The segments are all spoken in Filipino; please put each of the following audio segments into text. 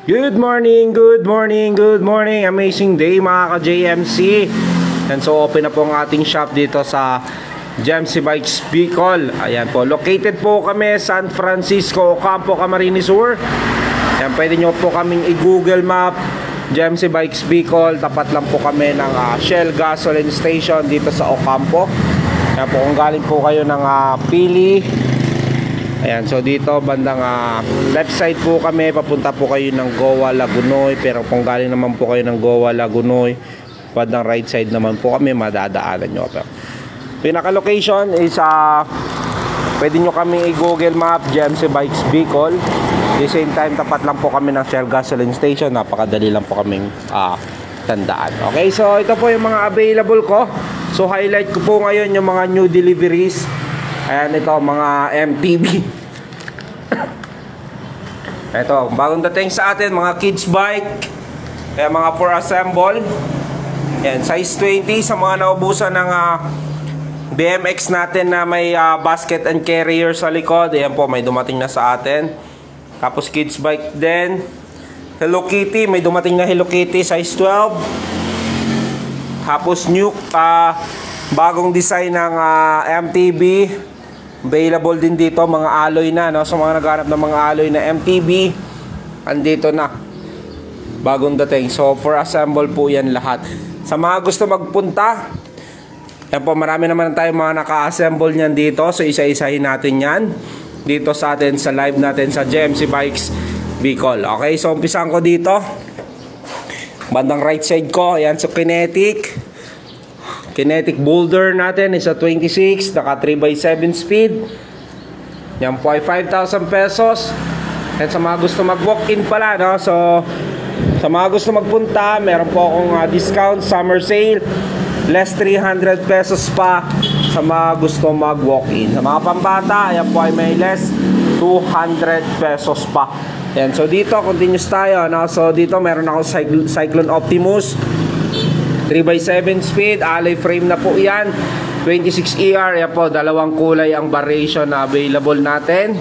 Good morning, good morning, good morning. Amazing day mga ka-JMC. And so open na po ang ating shop dito sa JMC Bikes Bicol. Ayan po, located po kami San Francisco, Ocampo, Camarines Sur. Ayan, pwede nyo po kaming i-Google Map JMC Bikes Bicol. Tapat lang po kami ng Shell Gasoline Station dito sa Ocampo. Ayan po, kung galing po kayo ng Pili, ayan, so dito bandang left side po kami, papunta po kayo ng Goa, Lagunoy. Pero kung galing naman po kayo ng Goa, Lagunoy, bandang right side naman po kami, madadaanan nyo. Pero pinaka-location is pwede nyo kami i-Google Map JMC Bikes Bicol. At the same time, tapat lang po kami ng Shell Gasoline Station. Napakadali lang po kaming tandaan. Okay, so ito po yung mga available ko. So highlight ko po ngayon yung mga new deliveries. Ayan, ito mga MTB. Ito, bagong dating sa atin, mga kids bike. Kaya mga for assemble. Ayan, size 20 sa mga naubusan ng BMX natin na may basket and carrier sa likod. Ayan po, may dumating na sa atin. Tapos kids bike din. Hello Kitty, may dumating na Hello Kitty size 12. Tapos new bagong design ng MTB. Available din dito, mga alloy na, no? So mga naghanap ng mga alloy na MTB, andito na, bagong dating. So for assemble po yan lahat. Sa mga gusto magpunta, yan po, marami naman tayo mga naka-assemble nyan dito. So isa-isahin natin yan dito sa atin, sa live natin sa JMC Bikes Bicol. Okay, so umpisan ko dito, bandang right side ko. Ayan, so Kinetic Boulder natin is a 26, naka 3x7 speed. Yan po ay 5,000 pesos. At sa mga gusto mag-walk-in pala, no? So sa mga gusto magpunta, meron po akong discount summer sale, less 300 pesos pa sa mga gusto mag-walk-in. Sa mga pambata, ayan po ay may less 200 pesos pa. Yan, so dito continuous tayo, no? So dito meron ako Cyclone Optimus 3x7 speed, alloy frame na po yan, 26ER. Yan po, dalawang kulay ang variation na available natin,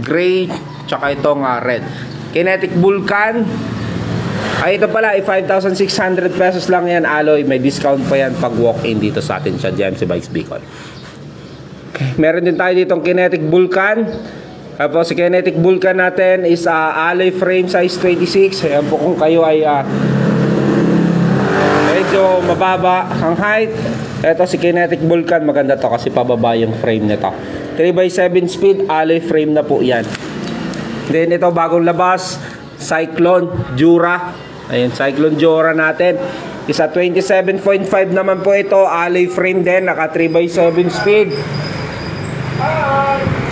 gray tsaka itong red. Kinetic Vulcan, ay ito pala ay 5,600 pesos lang yan, alloy. May discount pa yan pag walk-in dito sa atin sa JMC Bikes Bicol. Okay. Meron din tayo ditong Kinetic Vulcan. Tapos si Kinetic Vulcan natin is alloy frame size 26. Ayan po, kung kayo ay medyo mababa ang height, ito si Kinetic Vulcan, maganda to kasi pababa yung frame nito. 3x7 speed, alloy frame na po yan. Then ito bagong labas, Cyclone Jura. Ayun, Cyclone Jura natin, isa 27.5 naman po ito, alloy frame din, naka 3x7 speed.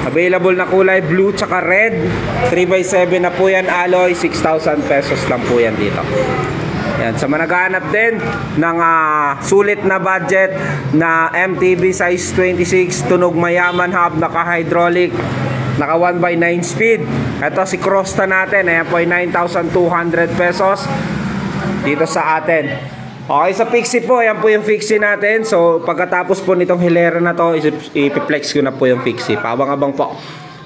Available na kulay blue tsaka red, 3x7 na po yan, alloy, 6,000 pesos lang po yan dito. Yan, sa managahanap din ng sulit na budget na MTB size 26, tunog mayaman hub, naka hydraulic, naka 1x9 speed. Ito si Crosta natin, ayan po ay 9,200 pesos dito sa atin. Okay, sa Pixie po, ayan po yung Pixie natin. So pagkatapos po nitong hilera na to, ipiplex ko na po yung Pixie, paabang-abang po.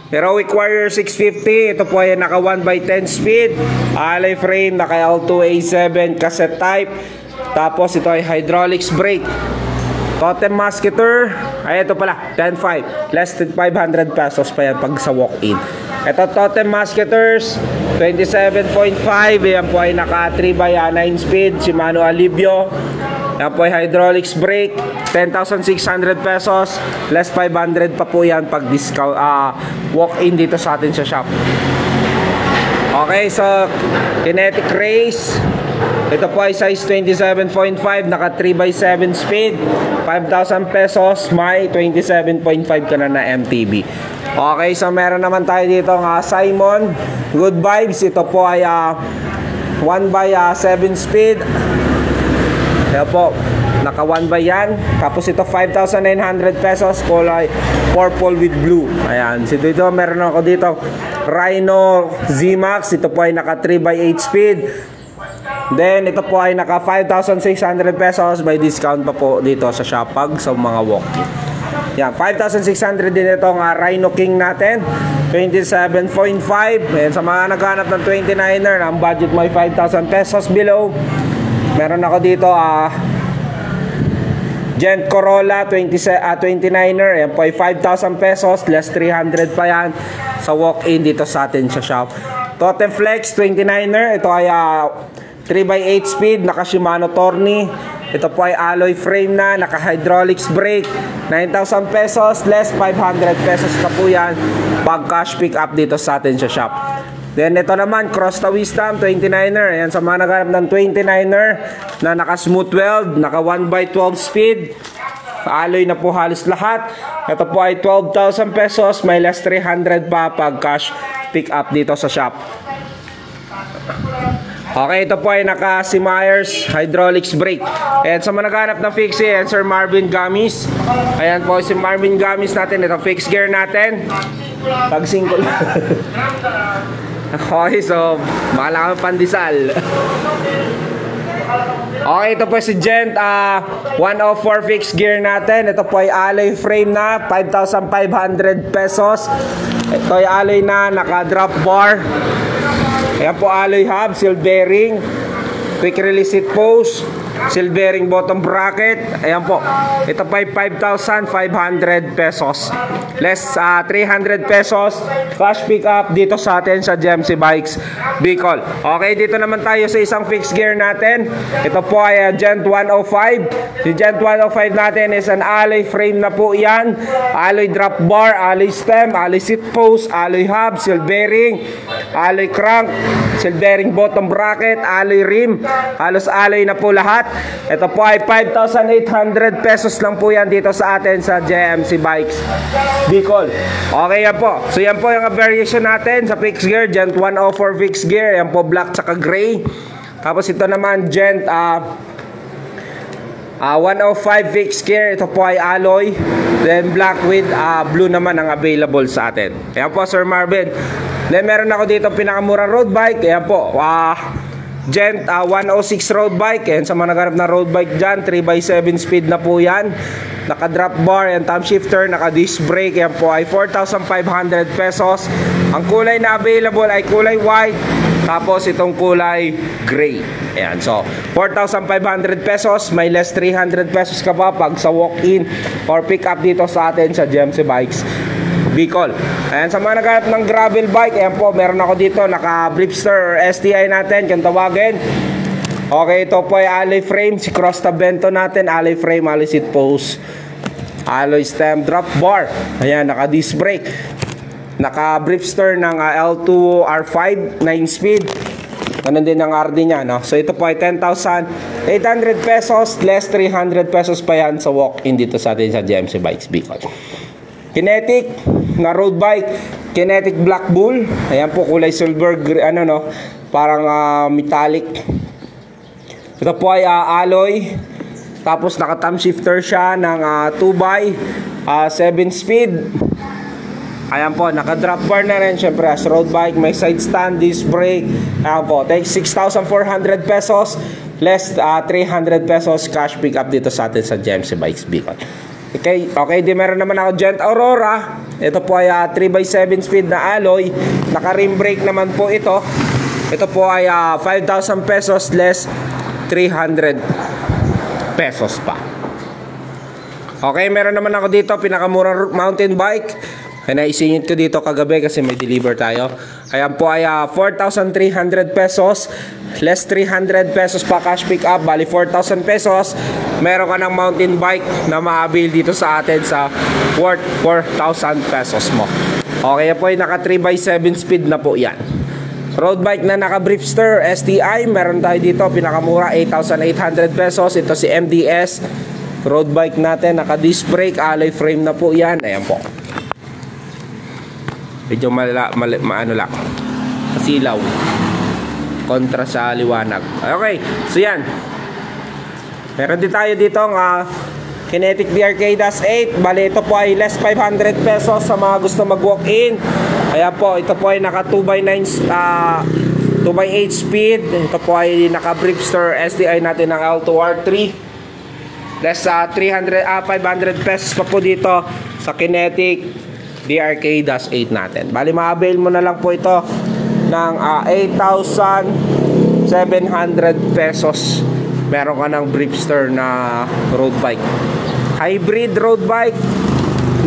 Heroic Warrior 650, ito po ay naka 1x10 speed, alloy frame, naka L2A7 cassette type. Tapos ito ay hydraulics brake. Totem Musketeer, ay ito pala 10.5, less than 500 pesos pa yan pag sa walk-in. Ito Totem Musketeers 27.5, yan po ay naka 3x9 speed, Shimano Alivio. Yan po ay hydraulics brake, 10,600 pesos, less 500 pa po yan pag discount walk-in dito sa atin sa shop. Okay, so Kinetic Race, ito po ay size 27.5, naka 3x7 speed, 5,000 pesos, may 27.5 ka na MTB. Okay, so meron naman tayo dito Simon Good Vibes, ito po ay 1x7 speed. Kaya po, naka 1 by yan. Tapos ito 5,900 pesos, kulay purple with blue. Ayan, so dito meron ako dito Rhino Z-Max, ito po ay naka 3x8 speed. Then ito po ay naka 5,600 pesos, may discount pa po dito sa Shopag sa mga walk-in. Yan, 5,600 din itong Rhino King natin. 27.5. Ayan, sa mga naghanap ng 29er, ang budget mo ay 5,000 pesos below. Meron ako dito Gent Corolla 29er. Ayan po ay 5,000 pesos, less 300 pa yan sa walk-in dito sa atin sa shop. Totem Flex 29er. Ito ay 3x8 speed, naka Shimano Tourney. Ito po ay alloy frame na, naka hydraulics brake. 9,000 pesos, less 500 pesos na po yan pag cash pick up dito sa atin sa shop. Then ito naman, Crosta Wisdom 29er. Ayan, sa mga naghanap ng 29er na naka smooth weld, naka 1x12 speed, alloy na po halos lahat. Ito po ay 12,000 pesos, may less 300 pa pag cash pick up dito sa shop. Okay, ito po ay naka si Myers hydraulics brake. Ayan, sa mga naghanap ng fixie, ayan, Sir Marvin Gamis. Ayan po si Marvin Gamis natin. Ito fixed gear natin. Pag single. Okay, so bahala kami pandesal. Okay, ito po si Gent 104 fixed gear natin. Ito po ay alloy frame na, 5,500 pesos. Ito ay alloy na, naka drop bar. Ayan po, alloy hub, seal bearing, quick release seat post, seal bearing bottom bracket. Ayan po, ito pa ay 5,500 pesos, less 300 pesos cash pick up dito sa atin sa GMC Bikes Bicol. Okay, dito naman tayo sa isang fixed gear natin. Ito po ay Gent 105. Si Gent 105 natin is an alloy frame na po yan, alloy drop bar, alloy stem, alloy seat post, alloy hub, seal bearing, alloy crank, seal bearing bottom bracket, alloy rim, halos alloy na po lahat. Ito po ay 5,800 pesos lang po yan dito sa atin sa GMC Bikes Bicol. Okay, yan po. So yan po yung variation natin sa fixed gear, Gent 104 fixed gear. Yan po, black tsaka gray. Tapos ito naman Gent 105 fixed gear. Ito po ay alloy, then black with blue naman ang available sa atin. Ayan po, Sir Marvin. Then meron ako dito pinakamurang road bike. Ayan po, Gent 106 road bike. Ayan, sa mga naghanap na road bike dyan, 3x7 speed na po yan. Naka drop bar and thumb shifter, naka disc brake. Ayan po ay 4,500 pesos. Ang kulay na available ay kulay white, tapos itong kulay gray. Ayan, so 4,500 pesos, may less 300 pesos ka pa pag sa walk-in or pick up dito sa atin sa GMC Bikes Bicol. Ayan, sa mga naghanap ng gravel bike, ayan po, meron ako dito naka Bripster or STI natin, kung tawagin. Okay, ito po ay alloy frame, si Crosta Bento natin, alloy frame, alloy seat post, alloy stem, drop bar. Ayan, naka disc brake, naka Bripster ng L2 R5 9 speed. Ganun din ang RD niya, no? So ito po ay 10,800 pesos, less 300 pesos pa yan sa walk-in dito sa atin sa GMC Bikes Bicol. Kinetic na road bike, Kinetic Black Bull. Ayan po, kulay silver, ano, no? Parang metallic. Ito po ay alloy, tapos naka thumb shifter siya ng 2x7 speed. Ayan po, naka drop bar na rin, syempre as road bike, may side stand, disc brake. Ayan po, take 6,400 pesos, less 300 pesos cash pick up dito sa atin sa GMC Bikes Bicol. Okay, di meron naman ako Gent Aurora. Ito po ay 3x7 speed na alloy, naka rim brake naman po ito. Ito po ay 5,000 pesos, less 300 pesos pa. Okay, meron naman ako dito pinakamurang mountain bike. Ay, naisingit ko dito kagabi kasi may deliver tayo. Ayan po ay 4,300 pesos, less 300 pesos pa cash pick up, bali 4,000 pesos. Meron ka ng mountain bike na ma-avail dito sa atin sa worth 4,000 pesos mo. Okay, po ay naka 3x7 speed na po yan. Road bike na naka Bripster STI, meron tayo dito pinakamura 8,800 pesos. Ito si MDS road bike natin, naka disc brake, alloy frame na po yan. Ayan po, medyo maano lang, kasilaw kontra sa liwanag. Okay, so yan, meron din tayo dito ng Kinetic BRK-8. Bali ito po ay less 500 pesos sa mga gusto mag walk in. Ayan po, ito po ay naka 2x8 speed. Ito po ay naka Bripster STI natin ng L2R3, less 500 pesos pa po dito sa Kinetic DRK-8 natin. Bali, ma-avail mo na lang po ito ng 8,700 pesos. Meron ka ng Bripster na road bike. Hybrid road bike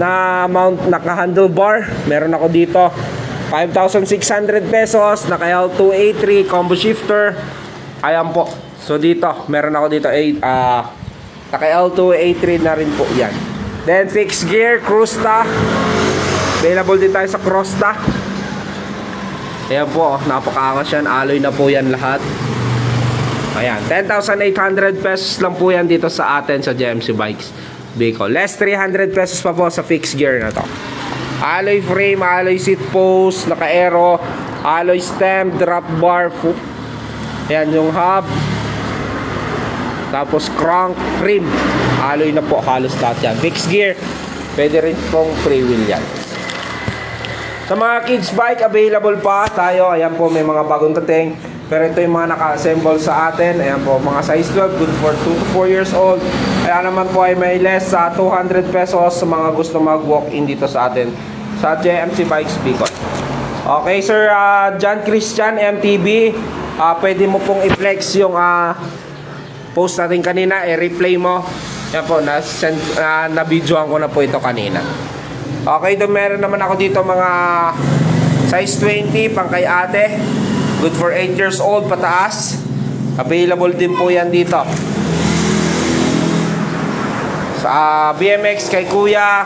na mount, naka-handlebar. Meron ako dito 5,600 pesos. Naka L2A3 combo shifter. Ayan po. So dito, meron ako dito naka L2A3 na rin po yan. Then fixed gear, Crusta. Available din tayo sa Crusta. Ayan po, napakaangas yan. Alloy na po yan lahat. Ayan, 10,800 pesos lang po yan dito sa atin sa GMC Bikes Bicol. Less 300 pesos pa po sa fixed gear na to. Alloy frame, alloy seat post, naka-aero, alloy stem, drop bar. Ayan yung hub. Tapos crank, rim. Alloy na po halos lahat yan. Fixed gear, pwede rin pong free wheel yan. Sa mga kids bike, available pa tayo. Ayan po, may mga bagong dating. Pero ito yung mga naka-assemble sa atin. Ayan po, mga size 12, good for 2 to 4 years old. Ayan naman po ay may less sa 200 pesos sa mga gusto mag-walk-in dito sa atin sa GMC Bikes Bicol. Okay, Sir John Christian MTB, pwede mo pong i-flex yung post natin kanina. I-replay mo. Ayan po, na-videoan ko na po ito kanina. Okay, doon meron naman ako dito mga size 20 pang kay ate. Good for 8 years old pataas. Available din po yan dito. Sa BMX kay kuya.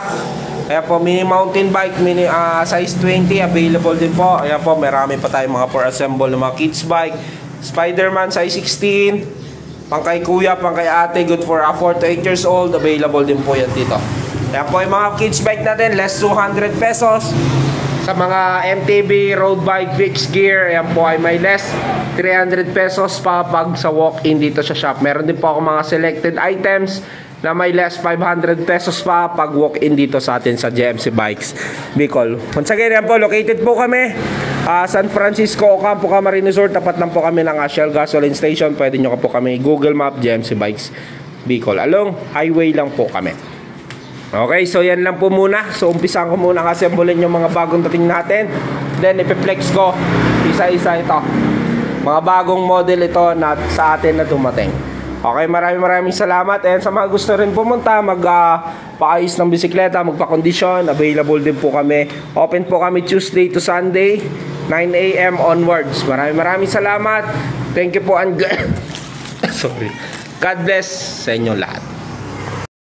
Ayan po, mini mountain bike, mini size 20. Available din po. Ayan po, marami pa tayong mga for assemble ng mga kids bike. Spider-Man size 16. Pang kay kuya, pang kay ate. Good for 4 to 8 years old. Available din po yan dito. Ayan po yung mga kids bike natin, less 200 pesos. Sa mga MTB road bike fixed gear, ayan po ay may less 300 pesos pa pag sa walk-in dito sa shop. Meron din po ako mga selected items na may less 500 pesos pa pag walk-in dito sa atin sa GMC Bikes Bicol. Once again, ayan po, located po kami San Francisco, Ocampo, Camarines Resort. Tapat lang po kami ng Shell Gasoline Station. Pwede nyo po kami Google Map, GMC Bikes Bicol. Along highway lang po kami. Okay, so yan lang po muna. So umpisan ko muna kasi assemble yung mga bagong dating natin. Then ipiplex ko isa-isa ito. Mga bagong model ito na sa atin na dumating. Okay, maraming salamat. And sa mga gusto rin pumunta, magpaayos ng bisikleta, magpa-kondisyon, available din po kami. Open po kami Tuesday to Sunday, 9 AM onwards. Maraming salamat. Thank you po and sorry. God bless sa inyo lahat.